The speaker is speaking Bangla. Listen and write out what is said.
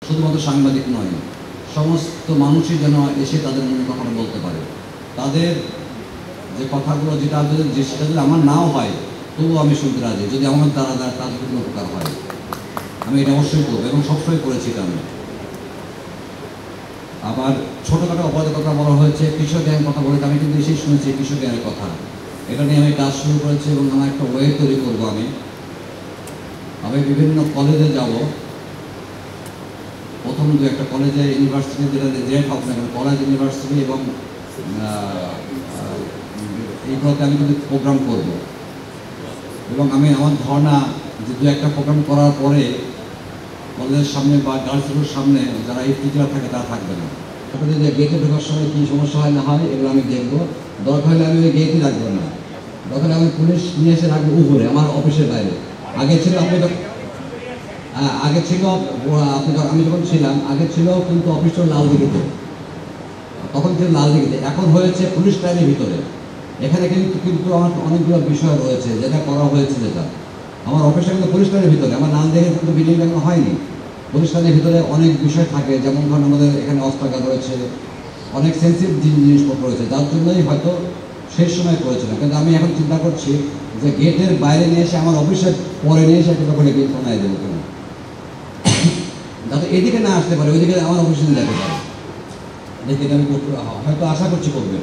শুধুমাত্র সাংবাদিক নয়, সমস্ত মানুষই যেন এসে তাদের মনের কথাটা বলতে পারে। তাদের যে কথাগুলো সেটা যদি আমার নাও হয় তবুও আমি শুনতে রাজি, যদি আমার দ্বারা তাদের কোনো উপকার হয় আমি এটা অবশ্যই করবো এবং সবসময় করেছি এটা আমি। আবার ছোটোখাটো অপরাধের কথা বলা হয়েছে, কিশোর গ্যাংয়ের কথা বলে আমি কিন্তু এসেই শুনেছি কিশোর গ্যাংয়ের কথা। এটা নিয়ে আমি কাজ শুরু করেছি এবং আমার একটা ওয়ে তৈরি করবো। আমি বিভিন্ন কলেজে যাব, প্রথম দু একটা কলেজে ইউনিভার্সিটি যে হোক না কেন, কলেজ ইউনিভার্সিটি এবং এইগুলোতে আমি কিন্তু প্রোগ্রাম করব এবং আমি আমার ধারণা যে দু একটা প্রোগ্রাম করার পরে কলেজের সামনে বা গার্লস স্কুলের সামনে যারা এই টিচার থাকে তারা থাকবে না। আপনাদের যে গেটে ঢোকার সময় কী সমস্যা হয় না হয় এগুলো আমি দেখবো। দরকার হলে আমি ওই গেটই রাখবো না, দরকার আমি পুলিশ নিয়ে এসে রাখবো উপরে আমার অফিসের বাইরে। আগে ছিল আমি যখন ছিলাম আগে ছিল কিন্তু অফিসটা লাল দিঘিতে, তখন ছিল লাল দিঘিতে, এখন হয়েছে পুলিশ লাইনের ভিতরে। এখানে কিন্তু আমার অনেকগুলো বিষয় রয়েছে যেটা করা হয়েছে, যেটা আমার অফিসটা কিন্তু পুলিশ লাইনের ভিতরে, আমার লাল দিঘি কিন্তু বিল্ডিং এখনো হয়নি। পুলিশ লাইনের ভিতরে অনেক বিষয় থাকে, যেমন ধরুন আমাদের এখানে অস্ত্রাগার রয়েছে, অনেক সেন্সিটিভ জিনিসপত্র রয়েছে, যার জন্যই হয়তো শেষ সময় করেছিলাম। কিন্তু আমি এখন চিন্তা করছি যে গেটের বাইরে নিয়ে এসে আমার অফিসের পরে নিয়ে এসে একটা করে গেট বানাই দেবো কেন, যাতে এদিকে না আসতে পারে, ওইদিকে আমার অফিসে যেতে পারে। দেখে আমি হয়তো আশা করছি করবে।